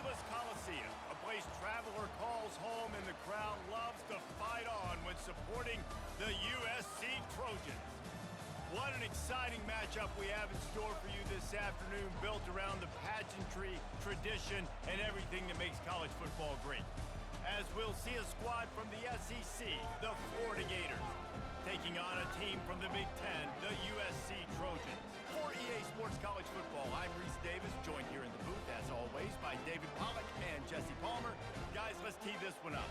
Angeles Coliseum, a place traveler calls home and the crowd loves to fight on when supporting the USC Trojans. What an exciting matchup we have in store for you this afternoon, built around the pageantry, tradition, and everything that makes college football great. As we'll see a squad from the SEC, the Florida Gators, taking on a team from the Big Ten, the USC Trojans. For EA Sports College Football, I'm Reese Davis, joined here in the booth, as always, by David Pollack and Jesse Palmer. Guys, let's tee this one up.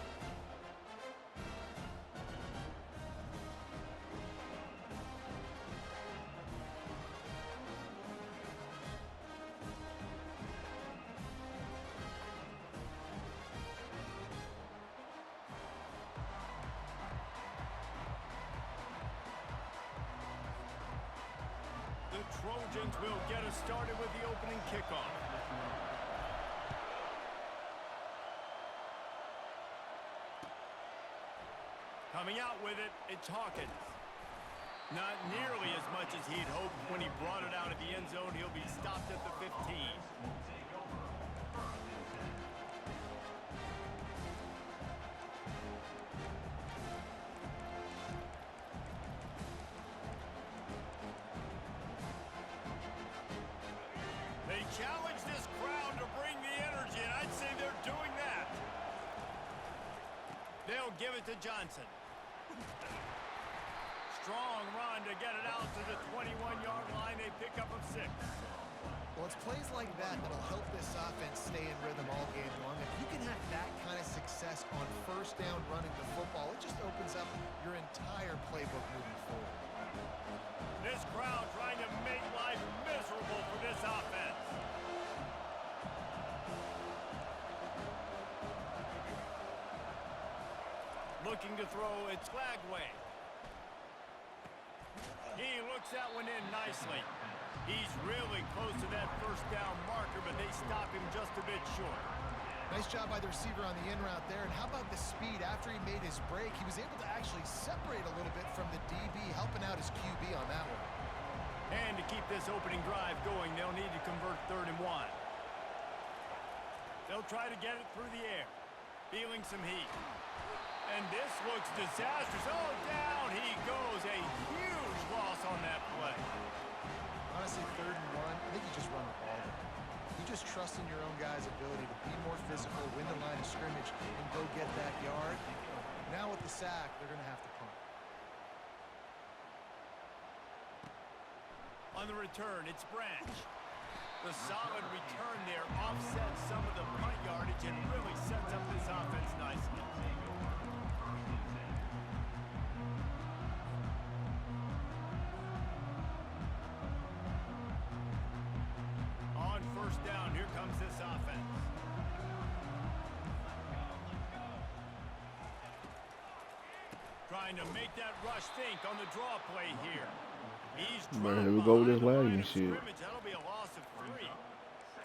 The Trojans will get us started with the opening kickoff. Coming out with it, it's Hawkins. Not nearly as much as he'd hoped when he brought it out of the end zone. He'll be stopped at the 15. Challenge this crowd to bring the energy, and I'd say they're doing that. They'll give it to Johnson. Strong run to get it out to the 21-yard line. A pickup of 6. Well, it's plays like that that'll help this offense stay in rhythm all game long. If you can have that kind of success on first down running the football, it just opens up your entire playbook moving forward. This crowd trying to make life miserable for this offense. Looking to throw, it's Flagway. He looks that one in nicely. He's really close to that first down marker, but they stop him just a bit short. Nice job by the receiver on the in route there. And how about the speed? After he made his break, he was able to actually separate a little bit from the DB, helping out his QB on that one. And to keep this opening drive going, they'll need to convert 3rd and 1. They'll try to get it through the air. Feeling some heat. And this looks disastrous. Oh, down he goes. A huge loss on that play. Honestly, 3rd and 1, I think you just run the ball there. You just trust in your own guy's ability to be more physical, win the line of scrimmage, and go get that yard. Now with the sack, they're going to have to punt. On the return, it's Branch. The solid return there offsets some of the punt yardage and really sets up this offense nicely. On first down, here comes this offense. Trying to make that rush think on the draw play here. Man, here we go with this lagging shit. That'll be a loss of 3.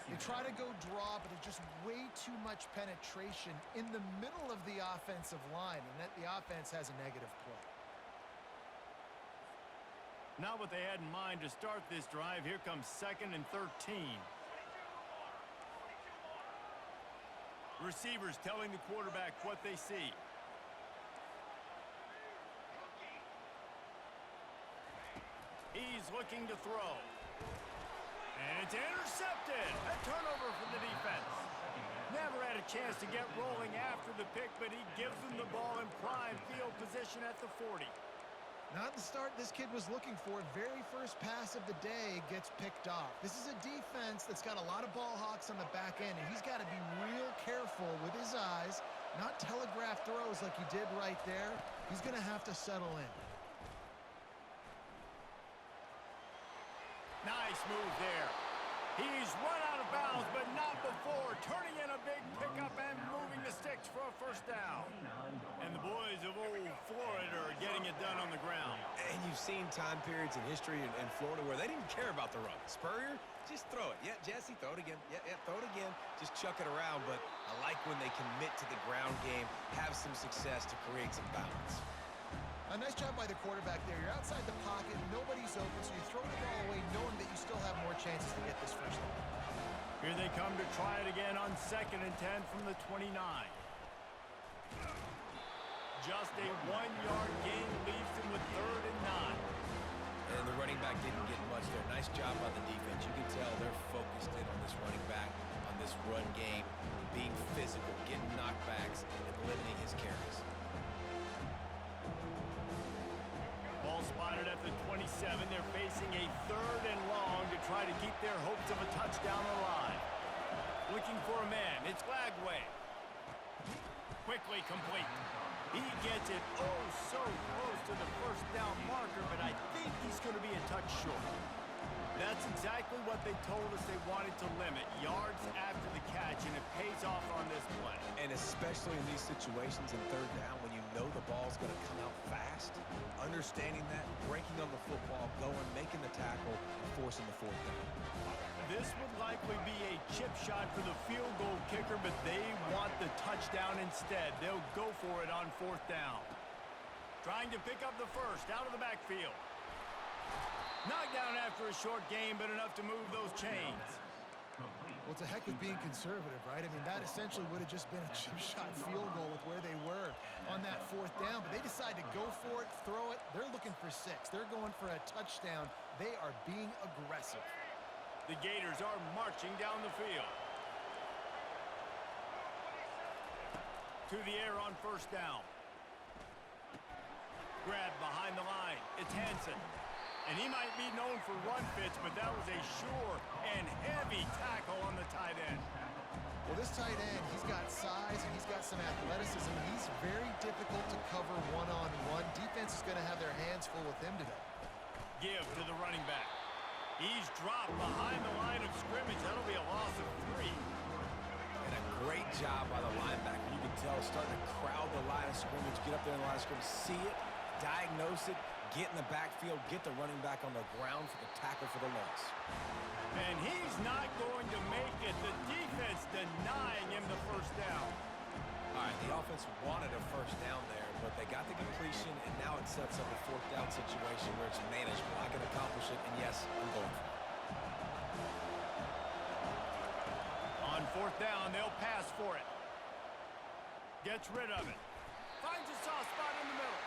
They try to go draw, but there's just way too much penetration in the middle of the offensive line, and that the offense has a negative play. Not what they had in mind to start this drive. Here comes 2nd and 13. Receivers telling the quarterback what they see. He's looking to throw. And it's intercepted. A turnover for the defense. Never had a chance to get rolling after the pick, but he gives them the ball in prime field position at the 40. Not the start this kid was looking for. Very first pass of the day gets picked off. This is a defense that's got a lot of ball hawks on the back end, and he's got to be real careful with his eyes, not telegraph throws like he did right there. He's going to have to settle in. Nice move there. He's run out of bounds, but not before. Turning in a big pickup and moving the sticks for a first down. And the boys of old Florida are getting it done on the ground. And you've seen time periods in history in Florida where they didn't care about the run. Spurrier, just throw it. Yeah, Jesse, throw it again. Yeah, throw it again. Just chuck it around. But I like when they commit to the ground game, have some success to create some balance. A nice job by the quarterback there. You're outside the pocket, nobody's open, so you throw the ball away knowing that you still have more chances to get this first down. Here they come to try it again on 2nd and 10 from the 29. Just a 1-yard gain leaves them with 3rd and 9. And the running back didn't get much there. Nice job by the defense. You can tell they're focused in on this running back, on this run game, being physical, getting knockbacks, and limiting his carries. Ball spotted at the 27. They're facing a 3rd and long to try to keep their hopes of a touchdown alive. Looking for a man. It's Lagway. Quickly complete. He gets it oh so close to the 1st down marker, but I think he's going to be a touch short. That's exactly what they told us they wanted to limit, yards after the catch, and it pays off on this play. And especially in these situations in 3rd down when you know the ball's going to come out fast, understanding that, breaking on the football, going, making the tackle, and forcing the 4th down. This would likely be a chip shot for the field goal kicker, but they want the touchdown instead. They'll go for it on 4th down. Trying to pick up the 1st out of the backfield. Knocked down after a short game, but enough to move those chains. Well, it's a heck of being conservative, right? I mean, that essentially would have just been a chip shot field goal with where they were on that 4th down, but they decide to go for it, throw it. They're looking for 6. They're going for a touchdown. They are being aggressive. The Gators are marching down the field. To the air on 1st down. Grab behind the line. It's Hansen. And he might be known for run fits, but that was a sure and heavy tackle on the tight end. Well, this tight end, he's got size and he's got some athleticism. He's very difficult to cover one-on-one. Defense is going to have their hands full with him today. Give to the running back. He's dropped behind the line of scrimmage. That'll be a loss of 3. And a great job by the linebacker. You can tell starting to crowd the line of scrimmage, get up there in the line of scrimmage, see it, diagnose it, get in the backfield, get the running back on the ground for the tackle for the loss. And he's not going to make it. The defense denying him the 1st down. All right, the offense wanted a 1st down there, but they got the completion, and now it sets up a 4th down situation where it's manageable. I can accomplish it, and yes, I'm going for it. On 4th down, they'll pass for it. Gets rid of it. Finds a soft spot in the middle.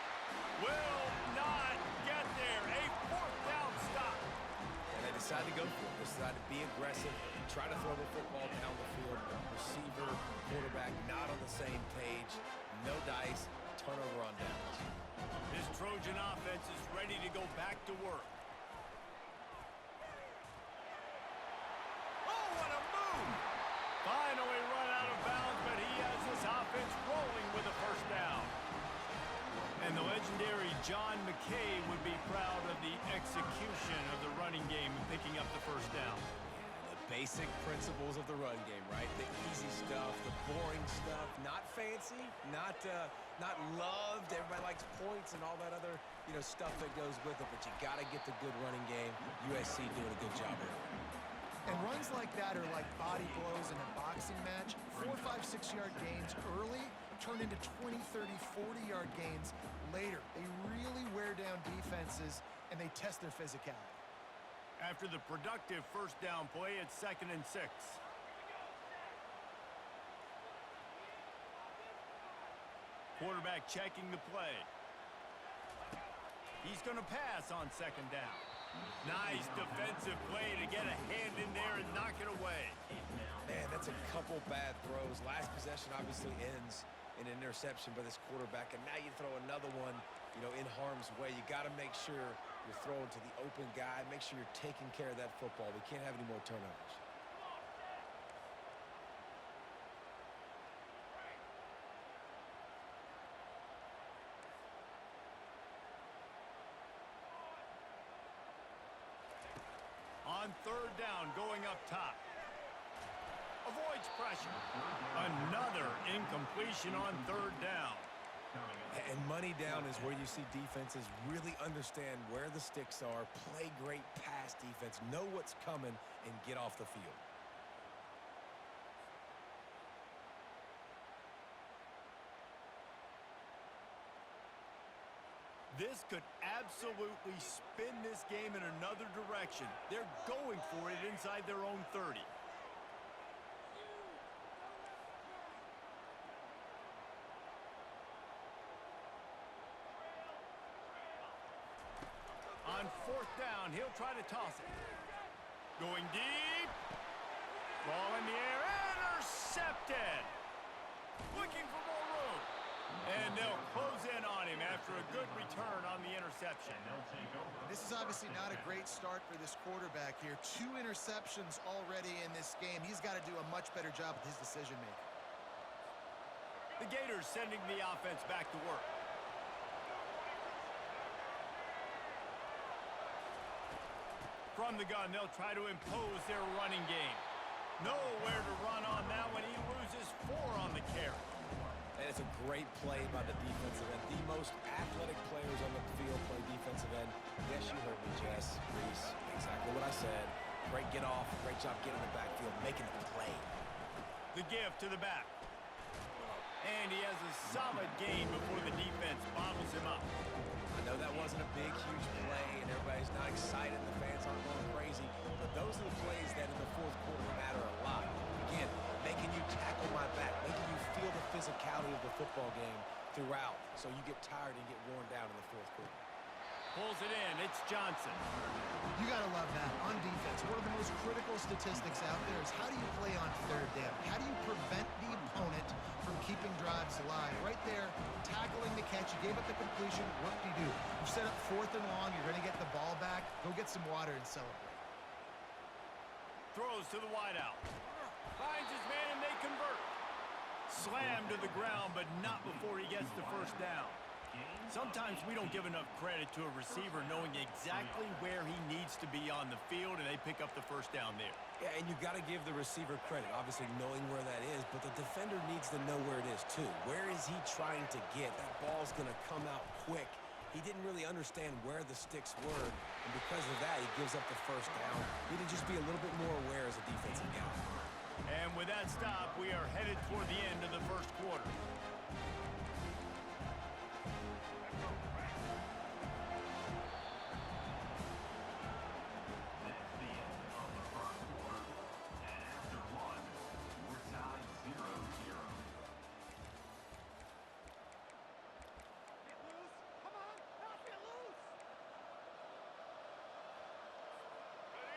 Will not get there. A 4th down stop. And they decide to go for it. They decide to be aggressive, try to throw the football down the field. Receiver, quarterback, not on the same page. No dice. Turnover on downs. This Trojan offense is ready to go back to work. Oh, what a move! Finally run out of bounds, but he has this offense rolling with a 1st down. And the legendary John McKay would be proud of the execution of the running game and picking up the 1st down. Basic principles of the run game, right? The easy stuff, the boring stuff, not fancy, not loved. Everybody likes points and all that other, stuff that goes with it, but you got to get the good running game. USC doing a good job of it. And runs like that are like body blows in a boxing match. 4, 5, 6-yard gains early turn into 20, 30, 40-yard gains later. They really wear down defenses, and they test their physicality. After the productive 1st down play, it's 2nd and 6. Quarterback checking the play. He's going to pass on 2nd down. Nice defensive play to get a hand in there and knock it away. Man, that's a couple bad throws. Last possession obviously ends in an interception by this quarterback, and now you throw another one, in harm's way. You got to make sure you're throwing to the open guy. Make sure you're taking care of that football. We can't have any more turnovers. On 3rd down, going up top. Avoids pressure. Another incompletion on 3rd down. And money down is where you see defenses really understand where the sticks are, play great pass defense, know what's coming, and get off the field. This could absolutely spin this game in another direction. They're going for it inside their own 30. fourth down. He'll try to toss it. Going deep. Ball in the air. Intercepted. Looking for more room. And they'll close in on him after a good return on the interception. This is obviously not a great start for this quarterback here. 2 interceptions already in this game. He's got to do a much better job with his decision-making. The Gators sending the offense back to work. From the gun, they'll try to impose their running game. Nowhere to run on that one. He loses 4 on the carry. And it's a great play by the defensive end. The most athletic players on the field play defensive end. Yes, you heard me, Jess, Reese. Exactly what I said. Great get off. Great job getting in the backfield, making the play. The give to the back. And he has a solid gain before the defense bottles him up. I know that wasn't a big, huge play, and everybody's not excited. The fans aren't going crazy. But those are the plays that in the fourth quarter matter a lot. Again, making you tackle my back, making you feel the physicality of the football game throughout, so you get tired and get worn down in the fourth quarter. Pulls it in. It's Johnson. You got to love that. On defense, one of the most critical statistics out there is how do you play on third down? How do you prevent the opponent from keeping drives alive? Right there, tackling the catch. You gave up the completion. What do you do? You set up 4th and long. You're going to get the ball back. Go get some water and celebrate. Throws to the wideout. Finds his man, and they convert. Slammed to the ground, but not before he gets the first down. Sometimes we don't give enough credit to a receiver knowing exactly where he needs to be on the field, and they pick up the first down there. Yeah, and you got to give the receiver credit, obviously knowing where that is, but the defender needs to know where it is too. Where is he trying to get? That ball's going to come out quick. He didn't really understand where the sticks were, and because of that, he gives up the first down. He need to just be a little bit more aware as a defensive guy. And with that stop, we are headed toward the end of the first quarter.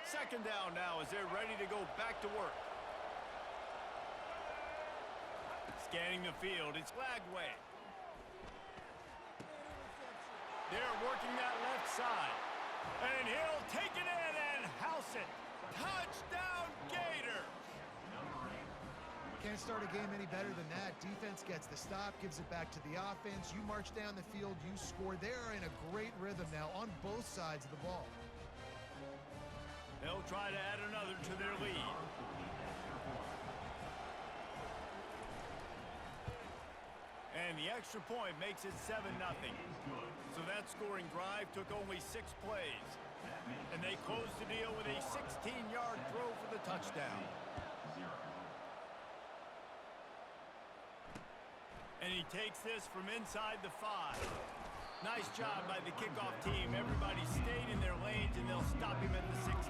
Second down now as they're ready to go back to work. Scanning the field, it's Lagway. They're working that left side. And he'll take it in and house it. Touchdown, Gators! Can't start a game any better than that. Defense gets the stop, gives it back to the offense. You march down the field, you score. They're in a great rhythm now on both sides of the ball. They'll try to add another to their lead. And the extra point makes it 7-0. So that scoring drive took only 6 plays. And they closed the deal with a 16-yard throw for the touchdown. And he takes this from inside the 5. Nice job by the kickoff team. Everybody stayed in their lanes, and they'll stop him at the 16.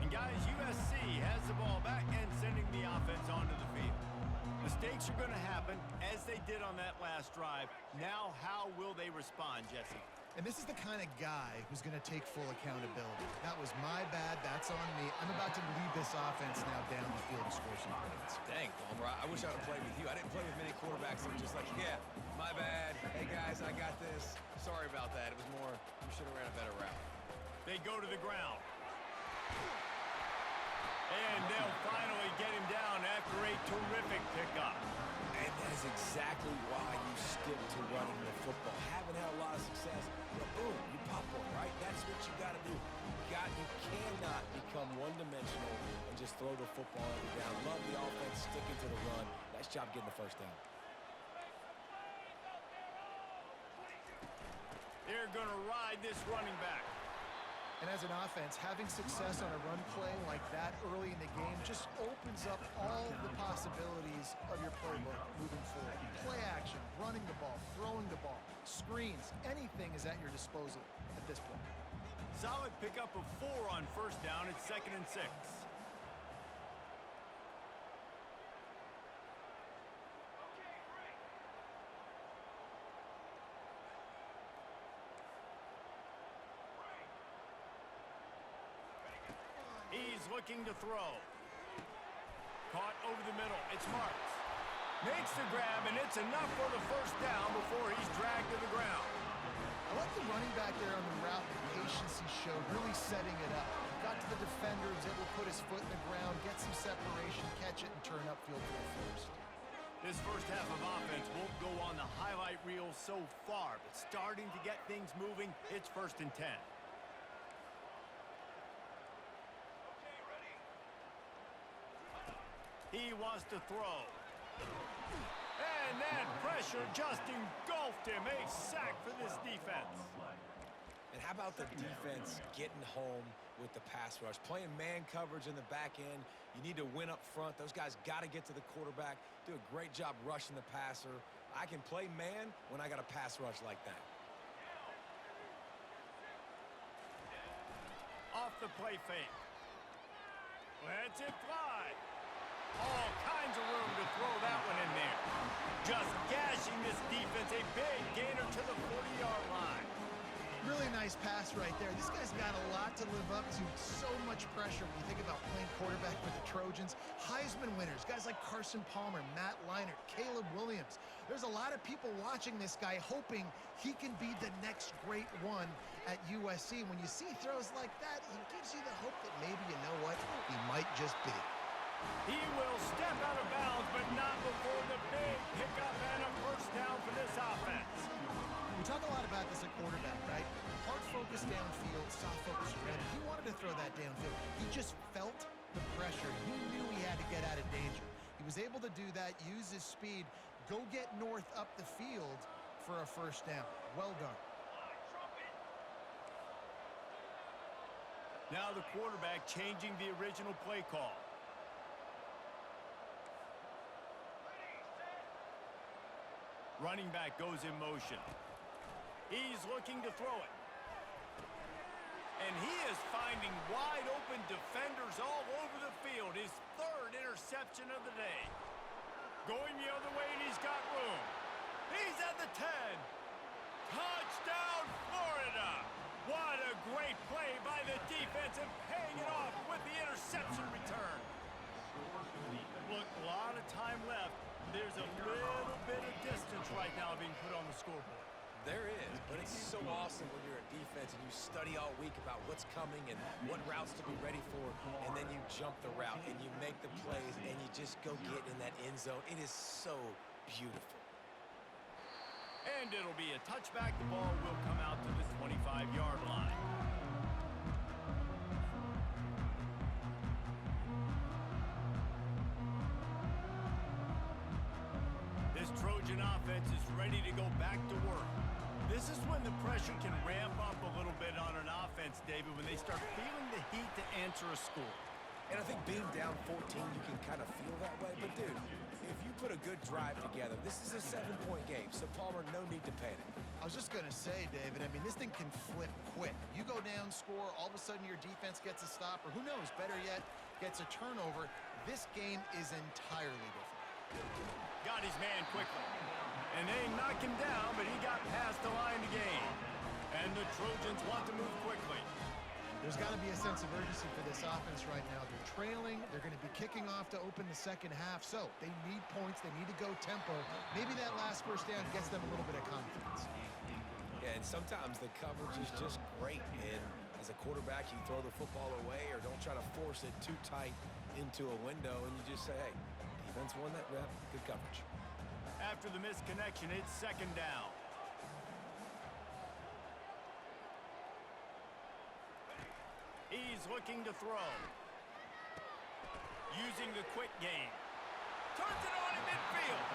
And guys, USC has the ball back and sending the offense onto the field. Mistakes are going to happen, as they did on that last drive. Now, how will they respond, Jesse? And this is the kind of guy who's going to take full accountability. That was my bad. That's on me. I'm about to lead this offense now down the field and score some points. Dang, Palmer, I wish I would have played with you. I didn't play with many quarterbacks that were just like, yeah, my bad. Hey, guys, I got this. Sorry about that. It was more, you should have ran a better route. They go to the ground. And they'll finally get him down after a terrific pickup. And that is exactly why you stick to running the football. Haven't had a lot of success, but boom, you pop one, right? That's what you got to do. You cannot become one-dimensional and just throw the football every down. Love the offense, sticking to the run. Nice job getting the first down. They're going to ride this running back. And as an offense, having success on a run play like that early in the game just opens up all the possibilities of your playbook moving forward. Play action, running the ball, throwing the ball, screens, anything is at your disposal at this point. Solid pickup of 4 on first down. It's 2nd and 6. looking to throw. Caught over the middle. It's Marks. Makes the grab, and it's enough for the first down before he's dragged to the ground. I like the running back there on the route, the patience he showed, really setting it up. Got to the defender, was able to put his foot in the ground, get some separation, catch it, and turn upfield for the first. This first half of offense won't go on the highlight reel so far, but starting to get things moving, it's 1st and 10. He wants to throw. And that pressure just engulfed him. A sack for this defense. And how about the defense getting home with the pass rush? Playing man coverage in the back end. You need to win up front. Those guys got to get to the quarterback. Do a great job rushing the passer. I can play man when I got a pass rush like that. Off the play fake. Lets it fly. All kinds of room to throw that one in there. Just gashing this defense. A big gainer to the 40-yard line. Really nice pass right there. This guy's got a lot to live up to. So much pressure when you think about playing quarterback for the Trojans. Heisman winners, guys like Carson Palmer, Matt Leinart, Caleb Williams. There's a lot of people watching this guy hoping he can be the next great one at USC. When you see throws like that, it gives you the hope that maybe, you know what, he might just be. He will step out of bounds, but not before the big pickup and a first down for this offense. We talk a lot about this at quarterback, right? Hard focus downfield, soft focus around. He wanted to throw that downfield. He just felt the pressure. He knew he had to get out of danger. He was able to do that, use his speed, go get north up the field for a first down. Well done. Now the quarterback changing the original play call. Running back goes in motion. He's looking to throw it. And he is finding wide open defenders all over the field. His 3rd interception of the day. Going the other way, and he's got room. He's at the 10. Touchdown, Florida. What a great play by the defense and paying it off with the interception return. Look, a lot of time left. There's a little bit of distance right now being put on the scoreboard. There is, but it's so awesome when you're a defense and you study all week about what's coming and what routes to be ready for, and then you jump the route and you make the plays and you just go get in that end zone. It is so beautiful. And it'll be a touchback. The ball will come out to the 25-yard line. Trojan offense is ready to go back to work. This is when the pressure can ramp up a little bit on an offense, David, when they start feeling the heat to answer a score. And I think being down 14, you can kind of feel that way. But, dude, if you put a good drive together, this is a 7-point game, so Palmer, no need to panic. I was just going to say, David, I mean, this thing can flip quick. You go down, score, all of a sudden your defense gets a stop, or who knows, better yet, gets a turnover. This game is entirely different. Got his man quickly. And they knocked him down, but he got past the line to gain. And the Trojans want to move quickly. There's got to be a sense of urgency for this offense right now. They're trailing. They're going to be kicking off to open the second half. So they need points. They need to go tempo. Maybe that last first down gets them a little bit of confidence. Yeah, and sometimes the coverage is just great. And as a quarterback, you throw the football away or don't try to force it too tight into a window, and you just say, hey, defense won that rep. Good coverage. After the missed connection, it's second down. He's looking to throw. Using the quick game. Turns it on in midfield.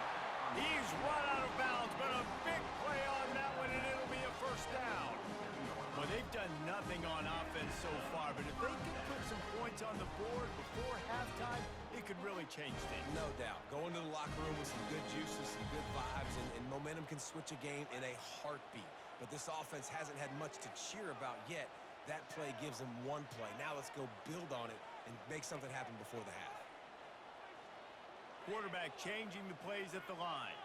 He's run out of bounds, but a big play on that one, and it'll be a first down. Well, they've done nothing on offense so far, but if they can put some points on the board before halftime, it could really change things. No doubt. Go into the locker room with some good juices, some good vibes, and momentum can switch a game in a heartbeat. But this offense hasn't had much to cheer about yet. That play gives them one play. Now let's go build on it and make something happen before the half. Quarterback changing the plays at the line.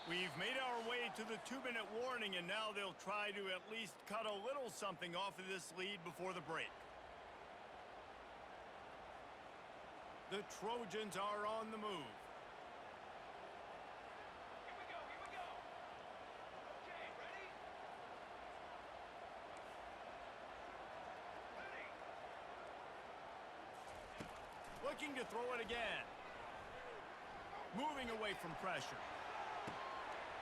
We've made our way to the 2-minute warning, and now they'll try to at least cut a little something off of this lead before the break. The Trojans are on the move. Looking to throw it again. Moving away from pressure.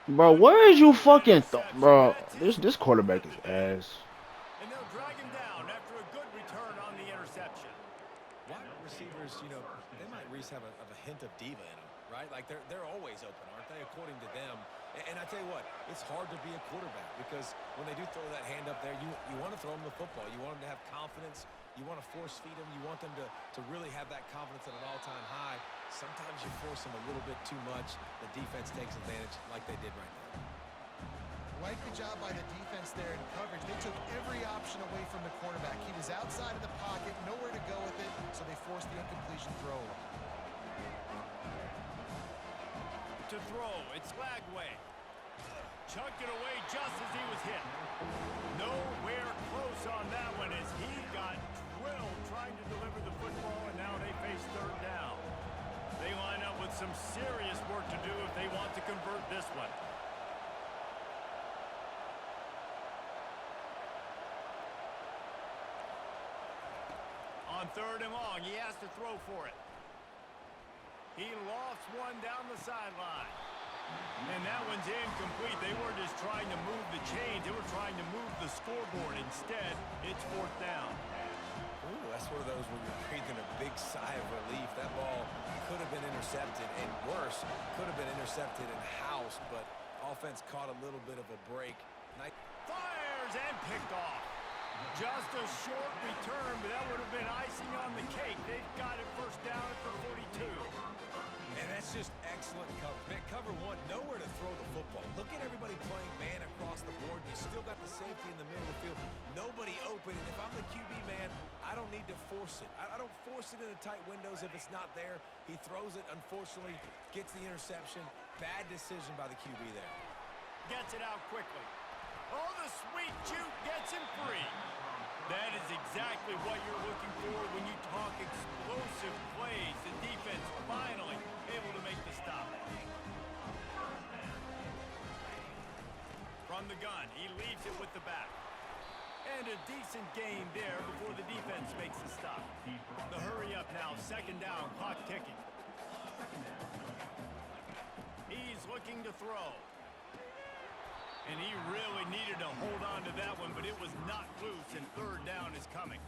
Bro, where is you fucking bro? This quarterback is ass. And they'll drag him down after a good return on the interception. Wide receivers, you know, they might at least have a hint of diva in them, right? Like they're always open, aren't they, according to them? And I tell you what, it's hard to be a quarterback because when they do throw that hand up there, you want to throw them the football. You want them to have confidence. You want to force feed them. You want them to really have that confidence at an all-time high. Sometimes you force them a little bit too much. The defense takes advantage like they did right now. Like the job by the defense there in coverage. They took every option away from the quarterback. He was outside of the pocket, nowhere to go with it, so they forced the incompletion throw. To throw, it's Lagway. Chucked it away just as he was hit. Nowhere close on that one as he got drilled trying to deliver the football, and now they face third down. They line up with some serious work to do if they want to convert this one. On third and long, he has to throw for it. He lofts one down the sideline. And that one's incomplete. They weren't just trying to move the chains. They were trying to move the scoreboard. Instead, it's fourth down. Ooh, that's one of those where you're breathing a big sigh of relief. That ball could have been intercepted, and worse, could have been intercepted and housed, but offense caught a little bit of a break. Fires and picked off. Just a short return, but that would have been icing on the cake. They've got it first down for 42. And that's just excellent coverage. Man, cover one, nowhere to throw the football. Look at everybody playing man across the board. You still got the safety in the middle of the field. Nobody open. And if I'm the QB, man, I don't need to force it. I don't force it into tight windows if it's not there. He throws it, unfortunately, gets the interception. Bad decision by the QB there. Gets it out quickly. Oh, the sweet juke gets him free. That is exactly what you're looking for when you talk explosive plays. The defense finally able to make the stop. From the gun, he leaves it with the back. And a decent gain there before the defense makes the stop. The hurry up now, second down, clock ticking. He's looking to throw. And he really needed to hold on to that one, but it was not loose, and third down is coming.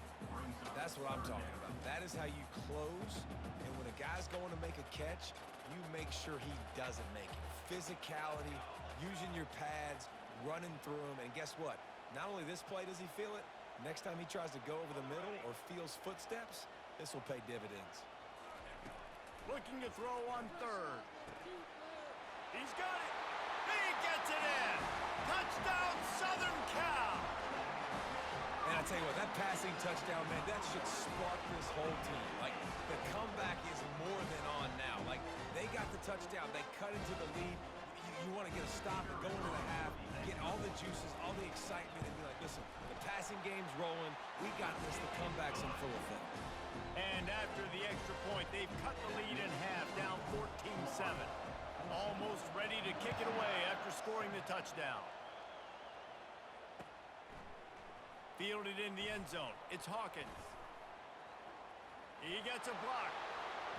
That's what I'm talking about. That is how you close, and when a guy's going to make a catch, you make sure he doesn't make it. Physicality, using your pads, running through them, and guess what? Not only this play does he feel it, next time he tries to go over the middle or feels footsteps, this will pay dividends. Looking to throw on third. He's got it. He gets it in. Touchdown, Southern Cal. And I tell you what, that passing touchdown, man, that should spark this whole team. Like, the comeback is more than on now. Like, they got the touchdown. They cut into the lead. You want to get a stop and go into the half, get all the juices, all the excitement, and be like, listen, the passing game's rolling. We got this. The comeback's in full effect. And after the extra point, they've cut the lead in half, down 14-7. Almost ready to kick it away after scoring the touchdown. Fielded in the end zone. It's Hawkins. He gets a block.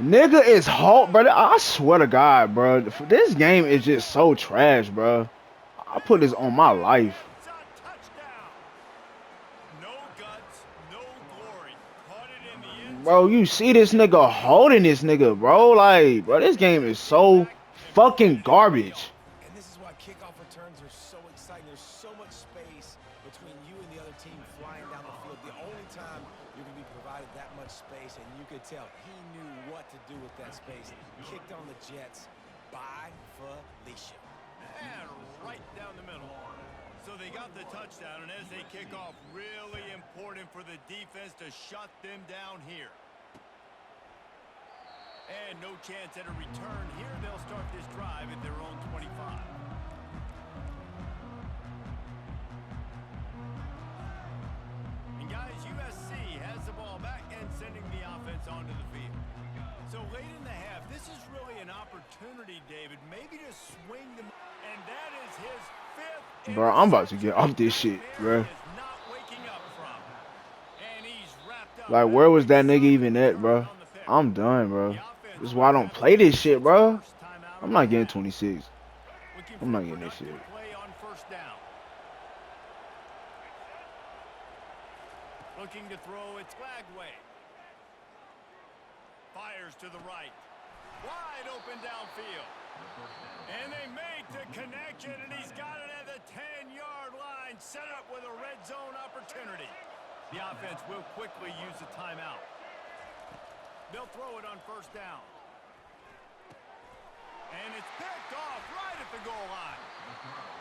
Nigga is hot, brother. I swear to God, bro. This game is just so trash, bro. I put this on my life. It's a touchdown. No guts, no glory. Caught it in the end zone. Bro, you see this nigga holding this nigga, bro. Like, bro, this game is so fucking garbage. And this is why kickoff returns are so exciting. There's so much space between you and the other team flying down the field. The only time you're going to be provided that much space, and you could tell he knew what to do with that space. Kicked on the Jets by Felicia. And right down the middle. So they got the touchdown, and as they kick off, really important for the defense to shut them down here. And no chance at a return here. They'll start this drive at their own 25. And guys, USC has the ball back and sending the offense onto the field. So opportunity, David, maybe to swing them. And that is his 5th. Bro, I'm about to get off this shit, bro. Not waking up from. And he's wrapped up. Like, where was that nigga even at, bro? I'm done, bro. This is why I don't play this shit, bro. I'm not getting 26. I'm not getting this shit. Looking to throw, it's Lagway. Fires to the right. Wide open downfield. And they make the connection, and he's got it at the 10-yard line, set up with a red zone opportunity. The offense will quickly use the timeout. They'll throw it on 1st down. And it's picked off right at the goal line.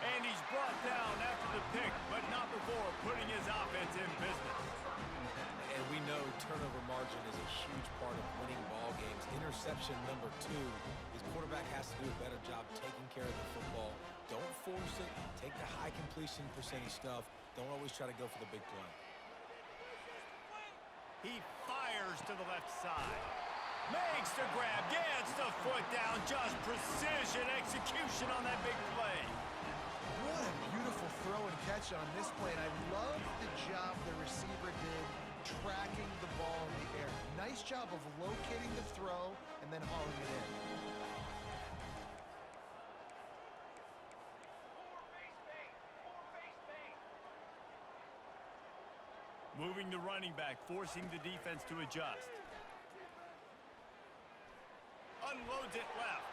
And he's brought down after the pick, but not before putting his offense in business. And we know turnover margin is a huge part of winning ball games. Interception number 2. His quarterback has to do a better job taking care of the football. Don't force it. Take the high completion percentage stuff. Don't always try to go for the big play. He fires to the left side. Makes the grab. Gets the foot down. Just precision execution on that big play. What a beautiful throw and catch on this play. And I love the job the receiver did tracking the ball in the air. Nice job of locating the throw and then hauling it in. Moving the running back, forcing the defense to adjust. Unloads it left.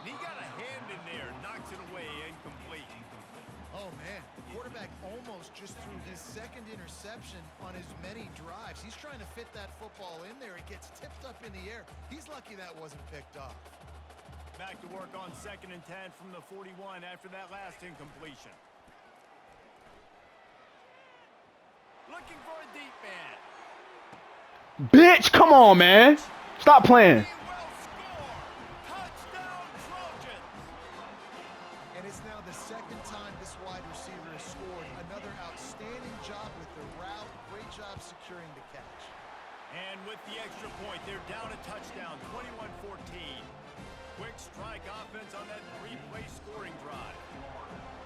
And he got a hand in there, knocks it away, incomplete. Oh, man, the quarterback almost just threw his 2nd interception on as many drives. He's trying to fit that football in there. It gets tipped up in the air. He's lucky that wasn't picked off. Back to work on 2nd and 10 from the 41 after that last incompletion. Looking for a deep man. Bitch, come on, man. Stop playing. Touchdown, Trojans. And it's now the 2nd time this wide receiver has scored. Another outstanding job with the route. Great job securing the catch. And with the extra point, they're down a touchdown, 21-14. Quick strike offense on that 3-play scoring drive.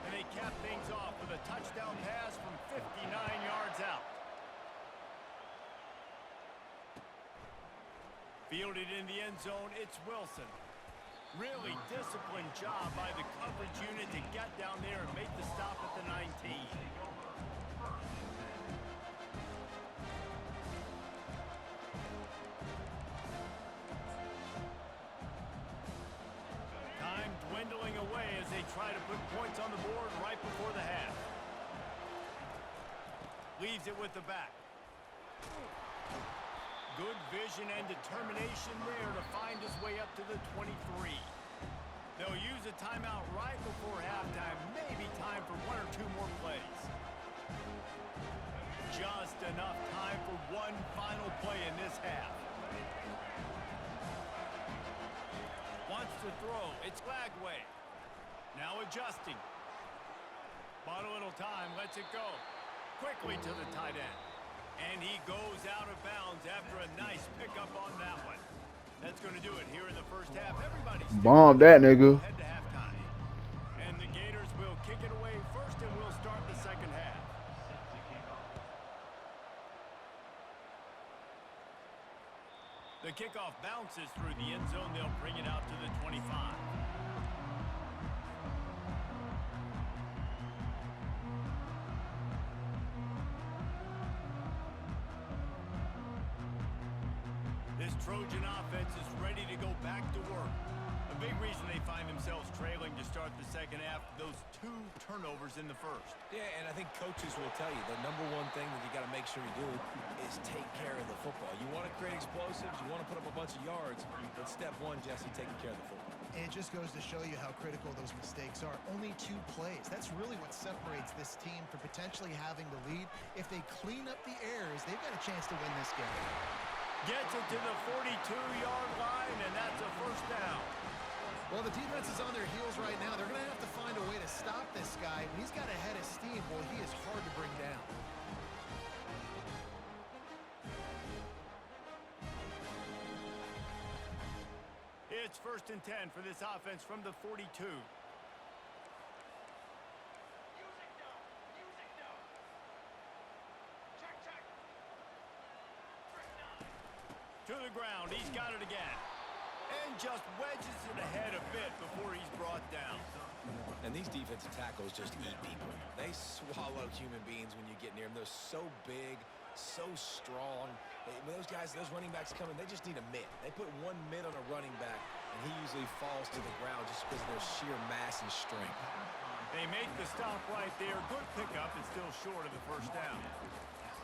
And they cap things off with a touchdown pass from 59 yards out. Fielded in the end zone, it's Wilson. Really disciplined job by the coverage unit to get down there and make the stop at the 19. Time dwindling away as they try to put points on the board right before the half. Leaves it with the back. Good vision and determination there to find his way up to the 23. They'll use a timeout right before halftime. Maybe time for 1 or 2 more plays. Just enough time for one final play in this half. Wants to throw. It's Lagway. Now adjusting. Bought a little time. Lets it go. Quickly to the tight end. And he goes out of bounds after a nice pickup on that one. That's going to do it here in the first half. Everybody's bomb that nigga. Head to halftime. And the Gators will kick it away first, and we'll start the second half. The kickoff bounces through the end zone. They'll bring it out to the 25. This Trojan offense is ready to go back to work. A big reason they find themselves trailing to start the second half, those 2 turnovers in the first. Yeah, and I think coaches will tell you the number one thing that you got to make sure you do is take care of the football. You want to create explosives, you want to put up a bunch of yards, but step 1, Jesse, taking care of the football. And it just goes to show you how critical those mistakes are. Only 2 plays. That's really what separates this team from potentially having the lead. If they clean up the errors, they've got a chance to win this game. Gets it to the 42-yard line, and that's a first down. Well, the defense is on their heels right now. They're going to have to find a way to stop this guy. He's got a head of steam. Boy, he is hard to bring down. It's 1st and 10 for this offense from the 42. To the ground, he's got it again. And just wedges it ahead a bit before he's brought down. And these defensive tackles just eat people. They swallow human beings when you get near them. They're so big, so strong. When those guys, those running backs come in, they just need a mid. They put one mid on a running back, and he usually falls to the ground just because of their sheer mass and strength. They make the stop right there. Good pickup and still short of the 1st down.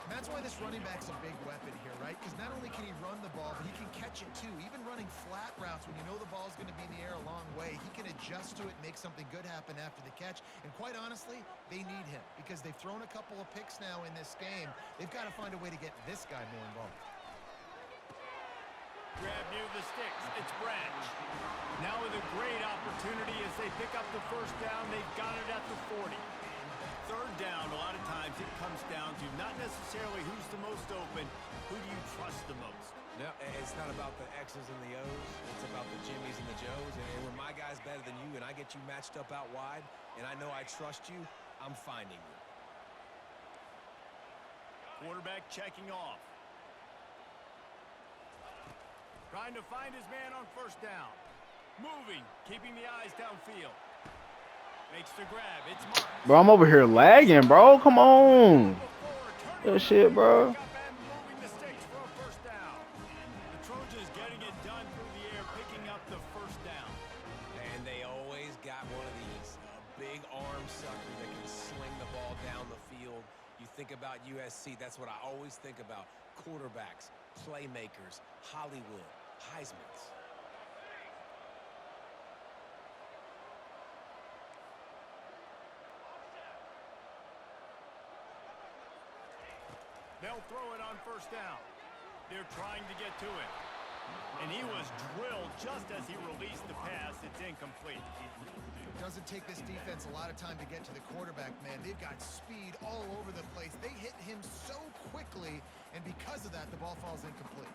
And that's why this running back's a big weapon here, right? Because not only can he run the ball, but he can catch it too. Even running flat routes when you know the ball's going to be in the air a long way, he can adjust to it, make something good happen after the catch. And quite honestly, they need him because they've thrown a couple of picks now in this game. They've got to find a way to get this guy more involved. Grab near the sticks. It's Branch. Now with a great opportunity as they pick up the 1st down. They've got it at the 40. 3rd down, a lot of times it comes down to not necessarily who's the most open, who do you trust the most? No, it's not about the X's and the O's. It's about the Jimmys and the Joes. And when my guy's better than you and I get you matched up out wide and I know I trust you, I'm finding you. Quarterback checking off. Trying to find his man on 1st down. Moving, keeping the eyes downfield. Makes the grab. It's Mark. Bro, I'm over here lagging, bro. Come on. Good shit, bro. Moving the sticks for a 1st down. The Trojans getting it done through the air, picking up the 1st down. And they always got one of these. A big arm sucker that can sling the ball down the field. You think about USC, that's what I always think about. Quarterbacks, playmakers, Hollywood, Heismans. They'll throw it on 1st down. They're trying to get to it. And he was drilled just as he released the pass. It's incomplete. It doesn't take this defense a lot of time to get to the quarterback, man. They've got speed all over the place. They hit him so quickly, and because of that, the ball falls incomplete.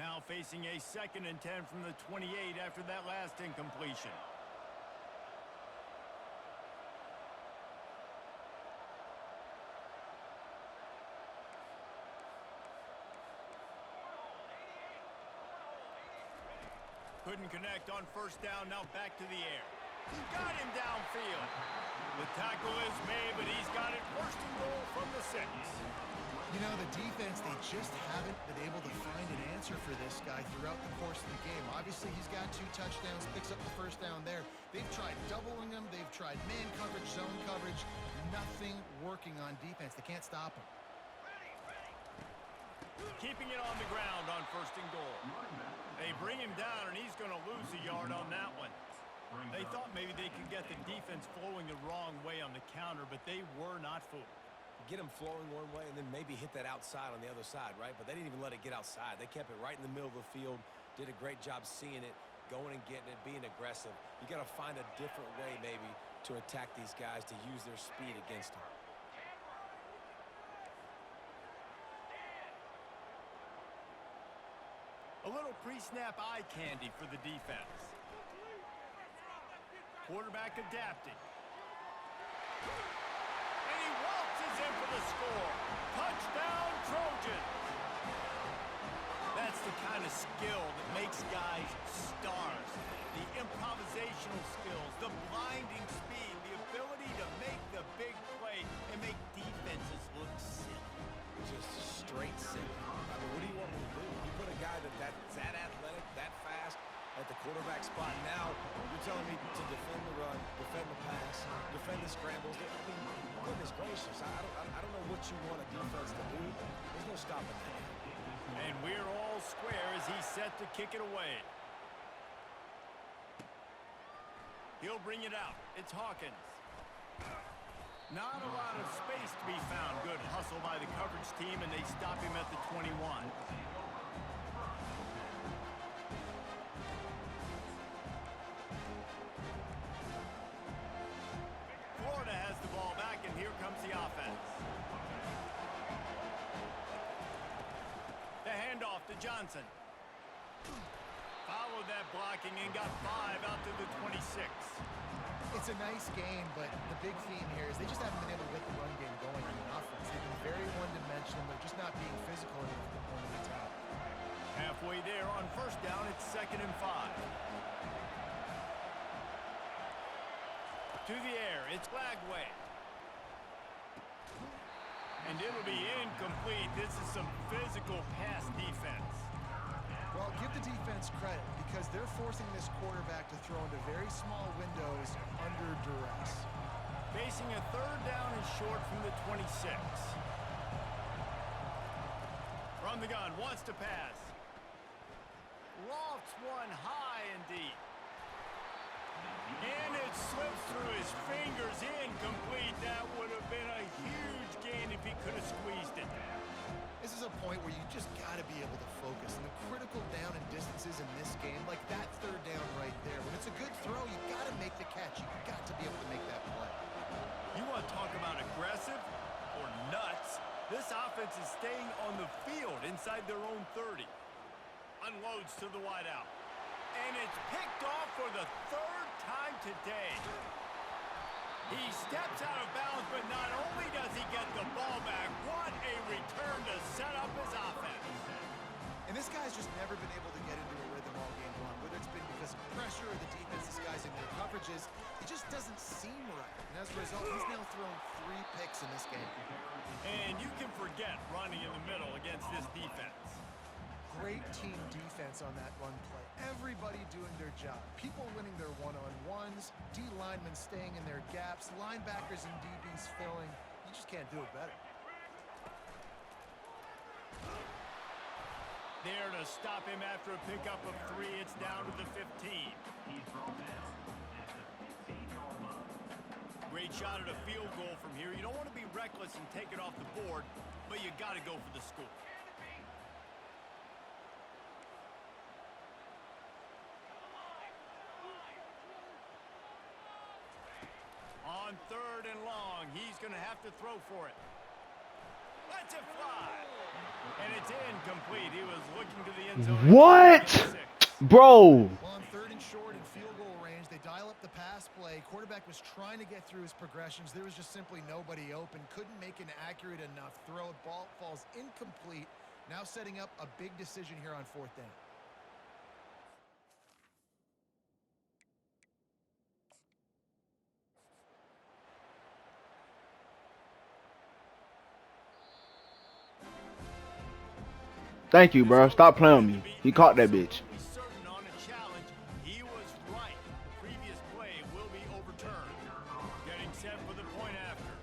Now facing a 2nd and 10 from the 28 after that last incompletion. Couldn't connect on 1st down, now back to the air. Got him downfield. The tackle is made, but he's got it 1st and goal from the 6. You know, the defense, they just haven't been able to find an answer for this guy throughout the course of the game. Obviously, he's got 2 touchdowns, picks up the 1st down there. They've tried doubling him. They've tried man coverage, zone coverage. Nothing working on defense. They can't stop him. Keeping it on the ground on 1st and goal. They bring him down, and he's going to lose a yard on that one. They thought maybe they could get the defense flowing the wrong way on the counter, but they were not fooled. Get them flowing one way and then maybe hit that outside on the other side, right? But they didn't even let it get outside. They kept it right in the middle of the field, did a great job seeing it, going and getting it, being aggressive. You got to find a different way maybe to attack these guys, to use their speed against them. A little pre-snap eye candy for the defense. Quarterback adapting. And he waltzes in for the score. Touchdown, Trojans. That's the kind of skill that makes guys stars. The improvisational skills, the blinding speed, the ability to make the big play and make defenses look silly. Just straight silly. I mean, what do you want me to do? You put a guy that's that athletic, that fast, at the quarterback spot. Now you're telling me to defend the run, defend the pass, defend the scrambles. I mean, goodness gracious, I don't know what you want a defense to do. There's no stopping that. And we're all square as he's set to kick it away. He'll bring it out. It's Hawkins. Not a lot of space to be found. Good hustle by the coverage team, and they stop him at the 21. Florida has the ball back, and here comes the offense. The handoff to Johnson. Followed with that blocking and got 5 out to the 26. It's a nice game, but the big theme here is they just haven't been able to get the run game going in the offense. They've been very one-dimensional. They're just not being physical enough at the point of attack. Halfway there on first down, it's 2nd and 5. To the air, it's Lagway. And it'll be incomplete. This is some physical pass defense. Well, give the defense credit because they're forcing this quarterback to throw into very small windows under duress. Facing a 3rd down and short from the 26. From the gun, wants to pass. Lofts one high and deep. And it slips through his fingers, incomplete. That would have been a huge gain if he could have squeezed it. This is a point where you just got to be able to focus. And the critical down and distances in this game, like that 3rd down right there, when it's a good throw, you got to make the catch. You got to be able to make that play. You want to talk about aggressive or nuts? This offense is staying on the field inside their own 30. Unloads to the wideout. And it's picked off for the 3rd time today. He steps out of bounds, but not only does he get the ball back, what a return to set up his offense. And this guy's just never been able to get into a rhythm all game long, whether it's been because of pressure or the defense disguising their coverages. He just doesn't seem right. And as a result, he's now thrown 3 picks in this game. And you can forget running in the middle against this defense. Great team defense on that run play. Everybody doing their job. People winning their one-on-ones, D linemen staying in their gaps, linebackers and DBs filling. You just can't do it better. There to stop him after a pickup of 3. It's down to the 15. Great shot at a field goal from here. You don't want to be reckless and take it off the board, but you got to go for the score. On 3rd and long, he's going to have to throw for it. Lets it fly. And it's incomplete. He was looking to the end zone. What? Bro. Well, on 3rd and short in field goal range, they dial up the pass play. Quarterback was trying to get through his progressions. There was just simply nobody open. Couldn't make an accurate enough throw. Ball falls incomplete. Now setting up a big decision here on 4th down. Thank you, bro. Stop playing with me. He caught that bitch. He's certain on a challenge. He was right. The previous play will be overturned. Getting set for the point after.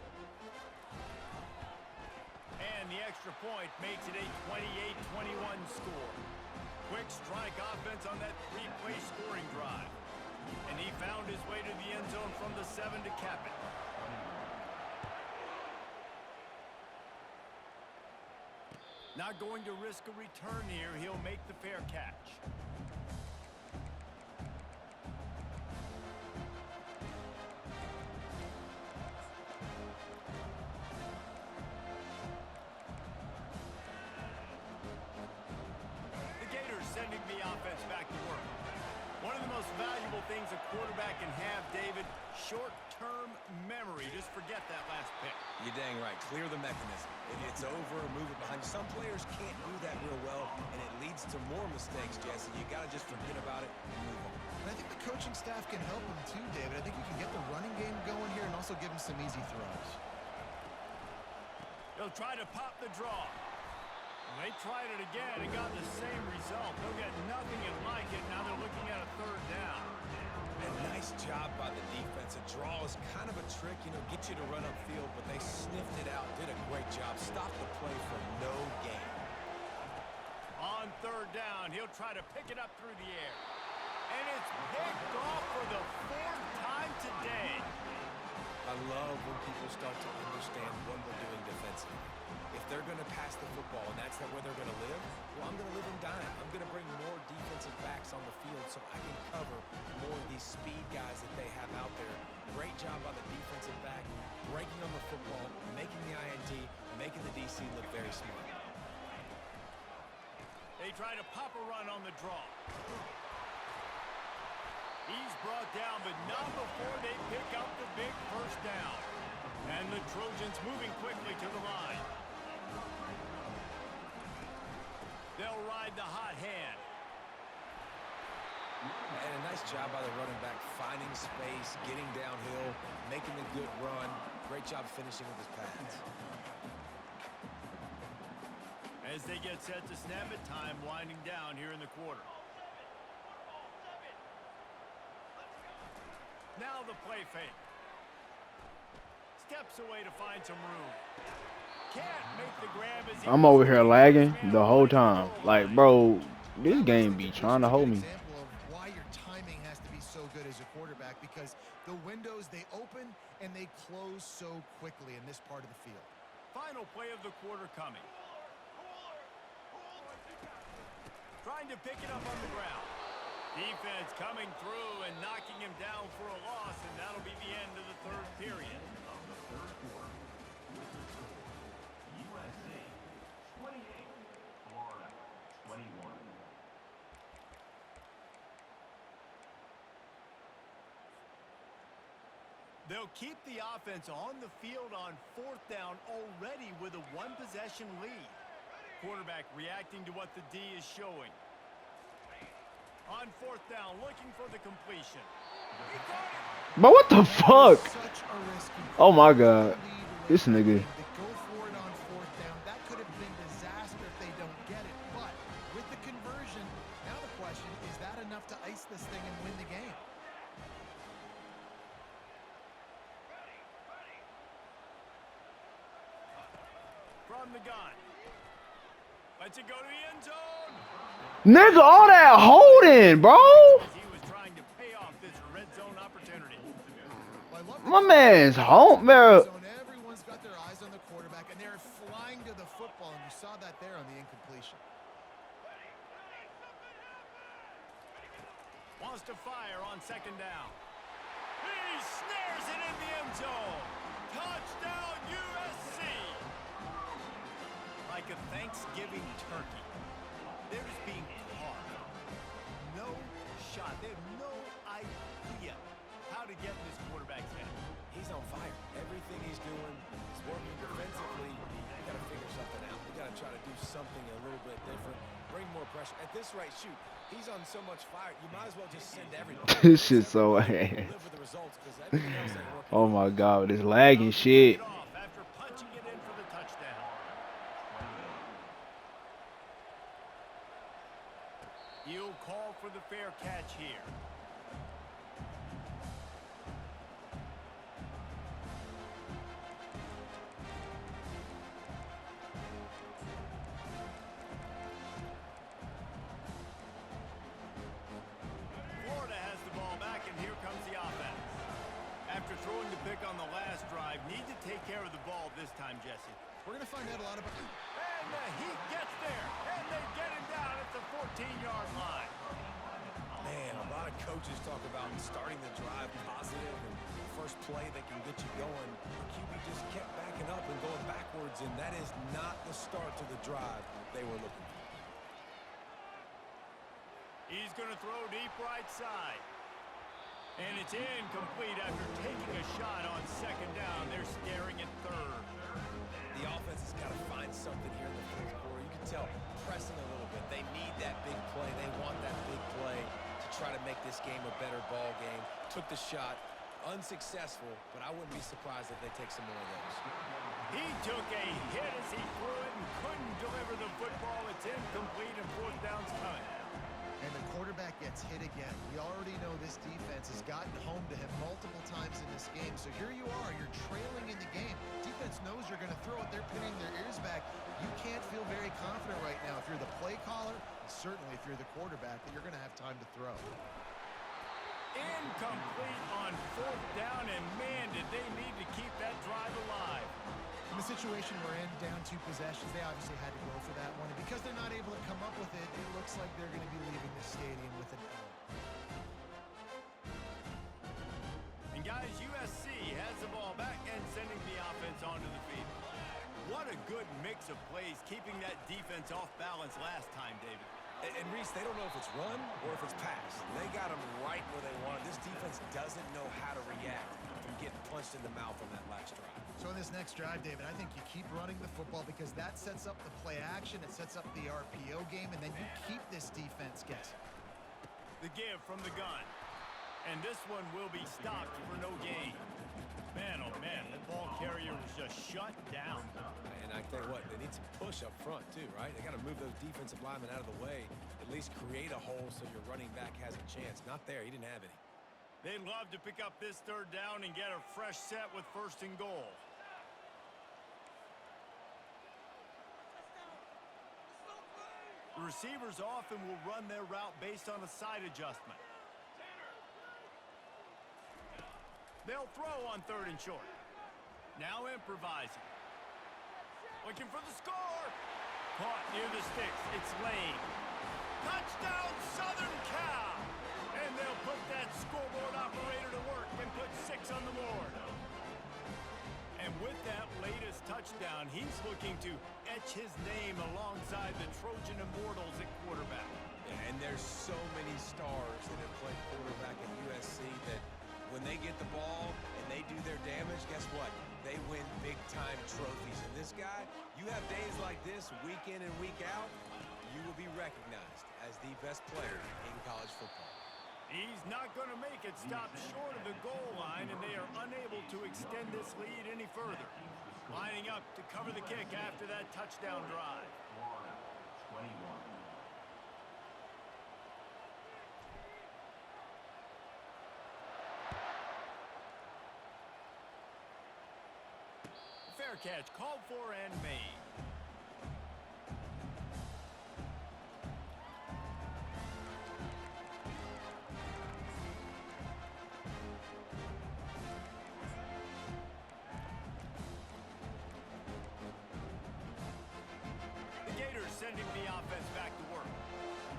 And the extra point makes it a 28-21 score. Quick strike offense on that 3-play scoring drive. And he found his way to the end zone from the 7 to cap it. Not going to risk a return here. He'll make the fair catch. The Gators sending the offense back to work. One of the most valuable things a quarterback can have, David, short-term memory. Just forget that last pick. You're dang right. Clear the mechanism. If it's over, move it behind you. Some players can't do that real well, and it leads to more mistakes, Jesse. You got to just forget about it and move on. And I think the coaching staff can help him too, David. I think you can get the running game going here and also give him some easy throws. They'll try to pop the draw. They tried it again and got the same result. They'll get nothing like it. Now they're looking at a 3rd down. And nice job by the defense. A draw is kind of a trick, get you to run upfield, but they sniffed it out, did a great job. Stopped the play for no gain. On 3rd down, he'll try to pick it up through the air. And it's picked off for the 4th time today. I love when people start to understand what we're doing defensively. If they're going to pass the football and that's not where they're going to live, well, I'm going to live and dime. I'm going to bring more defensive backs on the field so I can cover more of these speed guys that they have out there. Great job by the defensive back, breaking on the football, making the INT, making the DC look very smart. They try to pop a run on the draw. He's brought down, but not before they pick up the big first down. And the Trojans moving quickly to the line. They'll ride the hot hand. And a nice job by the running back, finding space, getting downhill, making the good run. Great job finishing with his pads. As they get set to snap it, time winding down here in the quarter. Now the play fake. Steps away to find some room. Can't make the grab as I'm over here lagging the whole time. Like, bro, this game be trying to hold me. Example of why your timing has to be so good as a quarterback, because the windows, they open and they close so quickly in this part of the field. Final play of the quarter coming. Trying to pick it up on the ground. Defense coming through and knocking him down for a loss, and that'll be the end of the third period. USC 28, Florida 21. They'll keep the offense on the field on fourth down already with a one-possession lead. Quarterback reacting to what the D is showing. On fourth down, looking for the completion. He got it. But what the fuck? Such a risky Oh my God. lead This late in the nigga. game. They go for it on fourth down. That could have been disaster if they don't get it. But with the conversion, now the question, is that enough to ice this thing and win the game? From the gun. Lets it go to the end zone. Nigga, all that holding, bro. As he was trying to pay off this red zone opportunity. Well, I love My man's home, bro. zone. Everyone's got their eyes on the quarterback, and they're flying to the football, and you saw that there on the incompletion. Wants to fire on second down. He snares it in the end zone. Touchdown, USC. Like a Thanksgiving turkey. They're just being caught. No shot. They have no idea how to get in this quarterback's head. He's on fire. Everything he's doing is working defensively. You got to figure something out. You got to try to do something a little bit different. Bring more pressure. At this rate, shoot. He's on so much fire. You might as well just send everybody. This shit so ass. Live with the results, 'cause everything else ain't working. Oh my God, this lagging shit. It off after punching it in for the touchdown. He'll call for the fair catch here. Florida has the ball back, and here comes the offense. After throwing the pick on the last drive, need to take care of the ball this time, Jesse. We're going to find out a lot about... And the Heat gets there, and they get him down at the 14-yard line. Man, a lot of coaches talk about starting the drive positive and first play that can get you going. The QB just kept backing up and going backwards, and that is not the start to the drive they were looking for. He's going to throw deep right side. And it's incomplete after taking a shot on second down. They're staring at third. The offense has got to find something here in the fourth quarter. You can tell pressing a little bit. They need that big play. They want that big play to try to make this game a better ball game. Took the shot. Unsuccessful, but I wouldn't be surprised if they take some more of those. He took a hit as he threw it and couldn't deliver the football. It's incomplete and fourth down's coming. And the quarterback gets hit again. We already know this defense has gotten home to him multiple times in this game. So here you are, you're trailing in the game. Defense knows you're going to throw it. They're pinning their ears back. You can't feel very confident right now if you're the play caller, and certainly if you're the quarterback, that you're going to have time to throw. Incomplete on fourth down, and man, did they need to keep that drive alive. In the situation we're in, down 2 possessions, they obviously had to go for that one. And because they're not able to come up with it, it looks like they're going to be leaving the stadium with an L. And guys, USC has the ball back and sending the offense onto the field. What a good mix of plays, keeping that defense off balance last time, David. And Reese, they don't know if it's run or if it's pass. They got them right where they want it. This defense doesn't know how to react from getting punched in the mouth on that last drive. So in this next drive, David, I think you keep running the football because that sets up the play action, it sets up the RPO game, and then you keep this defense guessing. The give from the gun. And this one will be stopped for no gain. Man, oh man, that ball carrier was just shut down. And I tell you what, they need some push up front too, right? They got to move those defensive linemen out of the way, at least create a hole so your running back has a chance. Not there, he didn't have any. They'd love to pick up this third down and get a fresh set with 1st and goal. The receivers often will run their route based on a side adjustment. They'll throw on 3rd and short. Now improvising. Looking for the score. Caught near the sticks. It's Lane. Touchdown, Southern Cal. And they'll put that scoreboard operator to work and put 6 on the board. And with that latest touchdown, he's looking to etch his name alongside the Trojan Immortals at quarterback. Yeah, and there's so many stars that have played quarterback at USC that when they get the ball and they do their damage, guess what? They win big-time trophies. And this guy, you have days like this, week in and week out, you will be recognized as the best player in college football. He's not going to make it stop short of the goal line, and they are unable to extend this lead any further. Lining up to cover the kick after that touchdown drive. Florida, 21. Fair catch called for and made. The Gators sending the offense back to work.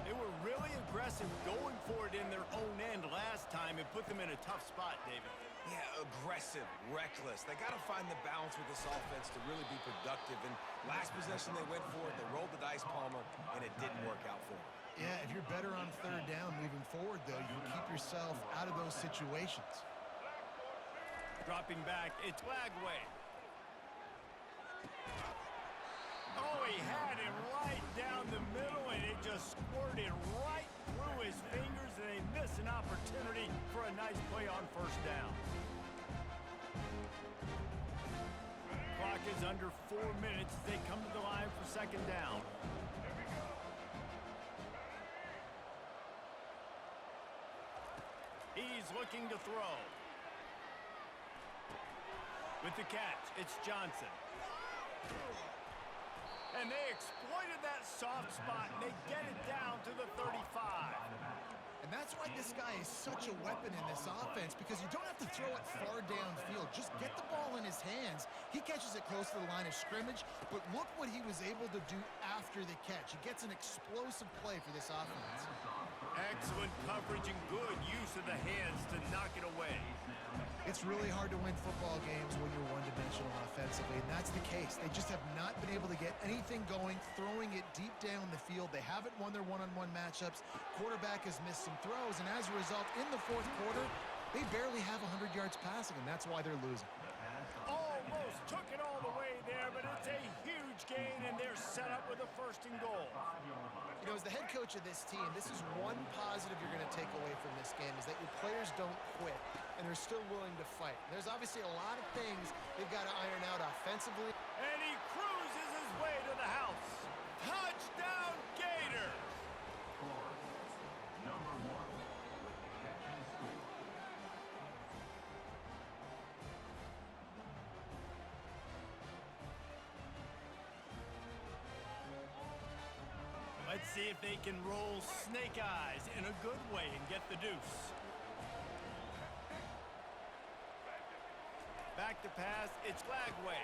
They were really aggressive going for it in their own end last time and put them in a tough spot, David. Yeah, aggressive, reckless. They got to find the balance with this offense to really be productive. And last possession they went for it, they rolled the dice, Palmer, and it didn't work out for them. Yeah, if you're better on 3rd down moving forward, though, you keep yourself out of those situations. Dropping back, it's Lagway. Oh, he had it right down the middle, and it just squirted right through his fingers, and they miss an opportunity for a nice play on 1st down. Clock is under 4 minutes as they come to the line for 2nd down. He's looking to throw. With the catch, it's Johnson. And they exploited that soft spot, and they get it down to the 35. And that's why this guy is such a weapon in this offense, because you don't have to throw it far downfield. Just get the ball in his hands. He catches it close to the line of scrimmage, but look what he was able to do after the catch. He gets an explosive play for this offense. Excellent coverage and good use of the hands to knock it away. It's really hard to win football games when you're one-dimensional offensively, and that's the case. They just have not been able to get anything going, throwing it deep down the field. They haven't won their one-on-one matchups. Quarterback has missed some throws, and as a result, in the 4th quarter, they barely have 100 yards passing, and that's why they're losing. Almost took it all the way there, but it's a huge gain, and they're set up with a 1st and goal. You know, as the head coach of this team, this is one positive you're going to take away from this game, is that your players don't quit, and they're still willing to fight. There's obviously a lot of things they've got to iron out offensively. And he cruises his way to the house. Touchdown, Gators! Number 1 with the catch and score. Let's see if they can roll snake eyes in a good way and get the deuce. Back to pass, it's Lagway.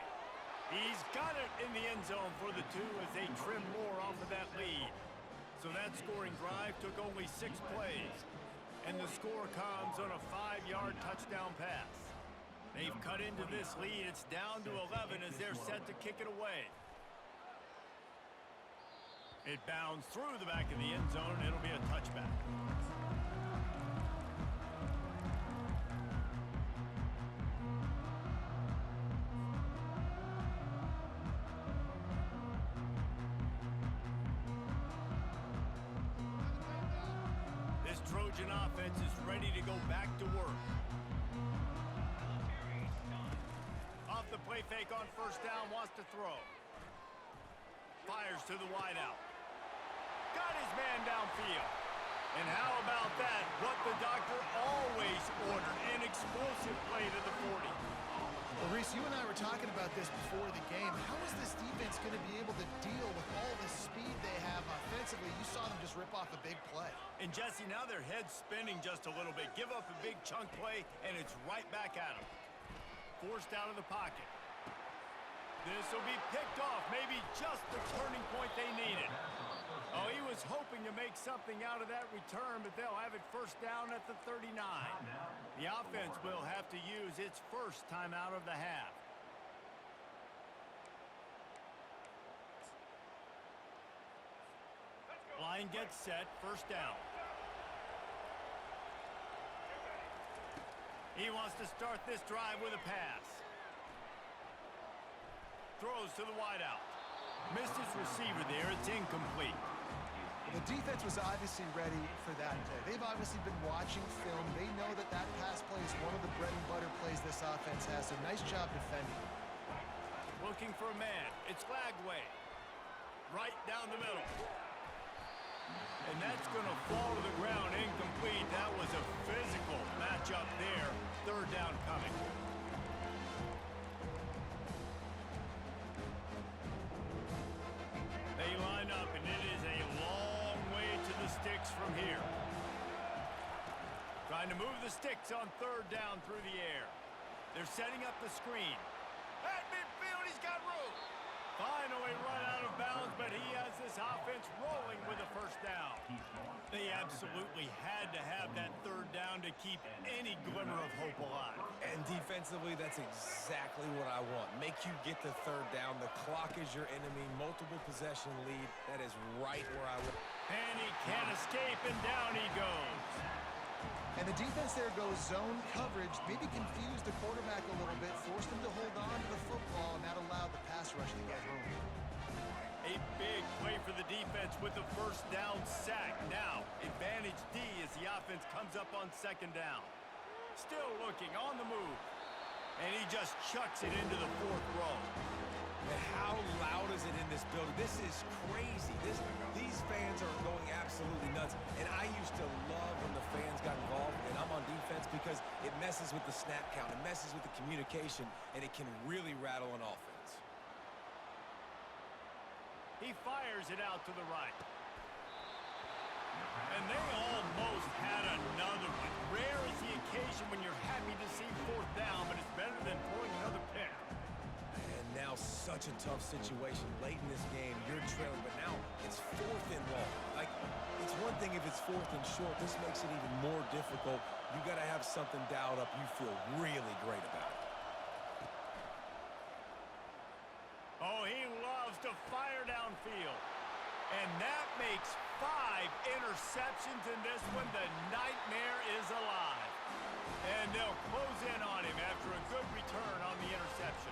He's got it in the end zone for the 2 as they trim more off of that lead. So that scoring drive took only 6 plays. And the score comes on a 5-yard touchdown pass. They've cut into this lead. It's down to 11 as they're set to kick it away. It bounds through the back of the end zone. It'll be a touchback. This Trojan offense is ready to go back to work. Off the play fake on first down, wants to throw. Fires to the wideout. Got his man downfield. And how about that? What the doctor always ordered, an explosive play to the 40. Well, Reese, you and I were talking about this before the game. How is this defense going to be able to deal with all the speed they have offensively? You saw them just rip off a big play. And Jesse, now their head's spinning just a little bit. Give up a big chunk play, and it's right back at them. Forced out of the pocket. This will be picked off. Maybe just the turning point they needed. Oh, he was hoping to make something out of that return, but they'll have it first down at the 39. The offense will have to use its first timeout of the half. Line gets set, first down. He wants to start this drive with a pass. Throws to the wideout. Missed his receiver there. It's incomplete. The defense was obviously ready for that play. They've obviously been watching film. They know that that pass play is one of the bread and butter plays this offense has. So nice job defending. Looking for a man. It's Lagway. Right down the middle. And that's going to fall to the ground incomplete. That was a physical matchup there. Third down coming. They line up, and it is a long way to the sticks from here. Trying to move the sticks on third down through the air. They're setting up the screen. At midfield, he's got room. Finally run out of bounds, but he has this offense rolling with a first down. They absolutely had to have that third down to keep any glimmer of hope alive. And defensively, that's exactly what I want. Make you get the third down. The clock is your enemy. Multiple possession lead. That is right where I want. And he can't escape, and down he goes. And the defense there goes zone coverage, maybe confused the quarterback a little bit, forced him to hold on to the football, and that allowed the pass rush to get home. A big play for the defense with the first down sack. Now, advantage D as the offense comes up on second down. Still looking on the move. And he just chucks it into the fourth row. And how loud is it in this building? This is crazy. These fans are going absolutely nuts. And I used to love when the fans got involved, and I'm on defense because it messes with the snap count. It messes with the communication, and it can really rattle an offense. He fires it out to the right. And they almost had another one. Rare is the occasion when you're happy to see fourth down, but it's better than throwing another pick. And now such a tough situation. Late in this game, you're trailing, but now it's fourth and long. Like, it's one thing if it's fourth and short. This makes it even more difficult. You got to have something dialed up you feel really great about. Oh, he loves to fire downfield. And that makes 5 interceptions in this one. The nightmare is alive. And they'll close in on him after a good return on the interception.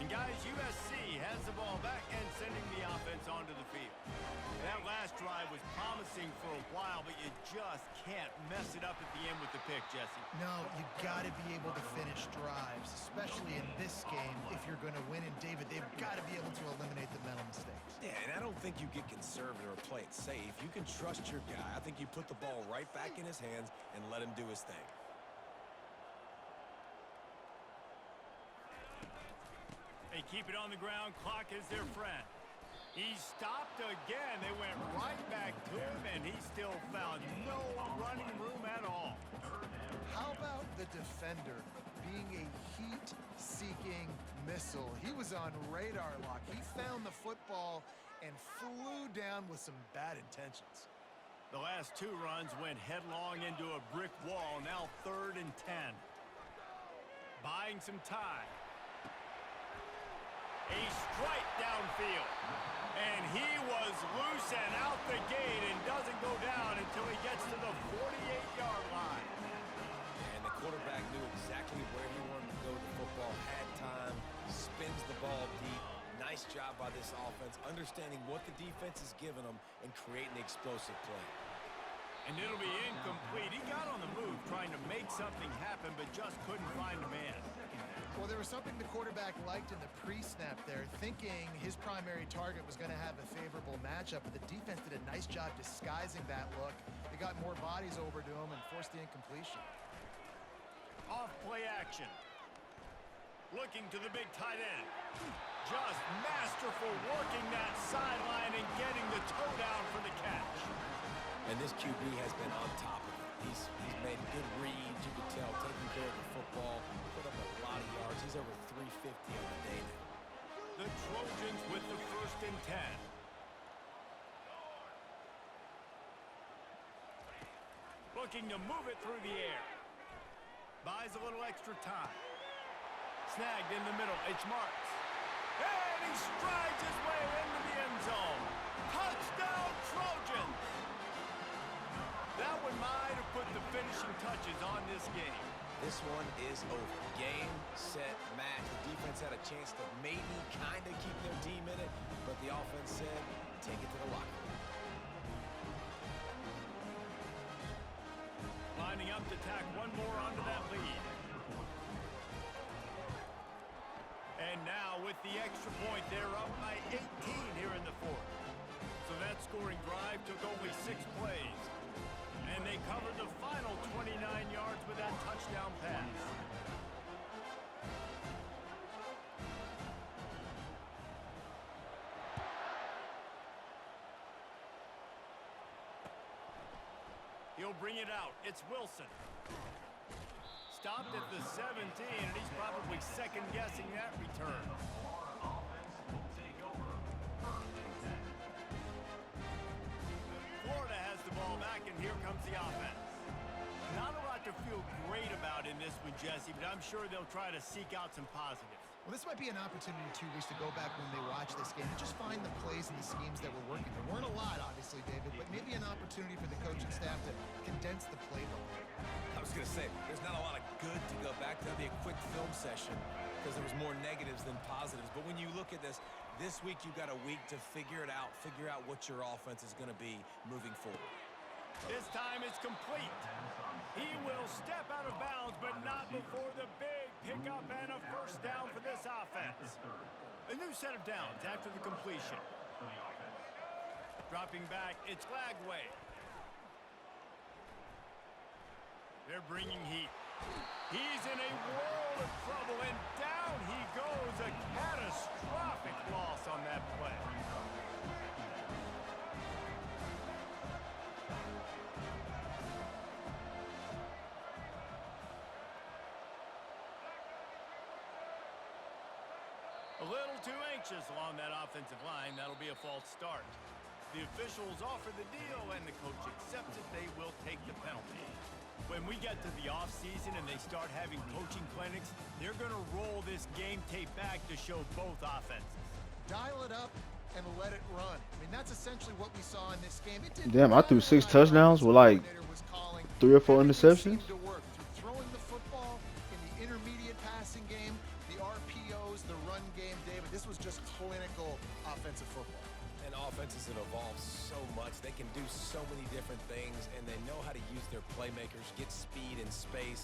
And guys, USC has the ball back and sending the offense onto the field. That last drive was promising for a while, but you just can't mess it up at the end with the pick, Jesse. No, you got to be able to finish drives, especially in this game if you're going to win. And David, they've got to be able to eliminate the mental mistakes. Yeah, and I don't think you get conservative or play it safe. You can trust your guy. I think you put the ball right back in his hands and let him do his thing. They keep it on the ground. Clock is their friend. He stopped again. They went right back to him, and he still found no running room at all. How about the the defender being a heat-seeking missile. He was on radar lock. He found the football and flew down with some bad intentions. The last two runs went headlong into a brick wall. Now 3rd and 10. Buying some time. A strike downfield. And he was loose and out the gate and doesn't go down until he gets to the 48-yard line. And the quarterback knew exactly where he wanted to go with the football, had time, spins the ball deep. Nice job by this offense, understanding what the defense is giving them and creating the explosive play. And it'll be incomplete. He got on the move trying to make something happen, but just couldn't find a man. Well, there was something the quarterback liked in the pre-snap there, thinking his primary target was going to have a favorable matchup, but the defense did a nice job disguising that look. They got more bodies over to him and forced the incompletion. Off play action. Looking to the big tight end. Just masterful working that sideline and getting the toe down for the catch. And this QB has been on top of it. He's made good reads, you can tell, taking care of the football, put up a lot of yards. He's over 350 on the day now. The Trojans with the 1st and 10. Looking to move it through the air. Buys a little extra time. Snagged in the middle. It's Marks. And he strides his way into the end zone. Touchdown, Trojans! That one might have put the finishing touches on this game. This one is over. Game, set, match. The defense had a chance to maybe kind of keep their team in it, but the offense said, take it to the locker room. Lining up to tack one more onto that lead. And now with the extra point, they're up by 18 here in the 4th. So that scoring drive took only 6 plays. And they covered the final 29 yards with that touchdown pass. He'll bring it out. It's Wilson. Stopped at the 17, and he's probably second-guessing that return. Florida has the ball back, and here comes the offense. Not a lot to feel great about in this one, Jesse, but I'm sure they'll try to seek out some positives. Well, this might be an opportunity, too, Reese, to go back when they watch this game and just find the plays and the schemes that were working. There weren't a lot, obviously, David, but maybe an opportunity for the coaching staff to condense the playbook. I was going to say, there's not a lot of good to go back to. That'd be a quick film session because there was more negatives than positives. But when you look at this week you've got a week to figure it out, figure out what your offense is going to be moving forward. This time it's complete. He will step out of bounds, but not before the big pickup and a 1st down for this offense. A new set of downs after the completion. Dropping back, it's Lagway. They're bringing heat. He's in a world of trouble, and down he goes. A catastrophic loss on that play. A little too anxious along that offensive line. That'll be a false start. The officials offer the deal, and the coach accepts it. They will take the penalty. When we get to the offseason and they start having coaching clinics, they're going to roll this game tape back to show both offenses. Dial it up and let it run. I mean, that's essentially what we saw in this game. Damn, I threw 6 touchdowns with like 3 or 4 interceptions. Throwing the football in the intermediate passing game, the RPOs, the run game, David. This was just clinical offensive football. And offenses have evolved so much. They can do so many different things, and they know how to use their playmakers, get speed and space.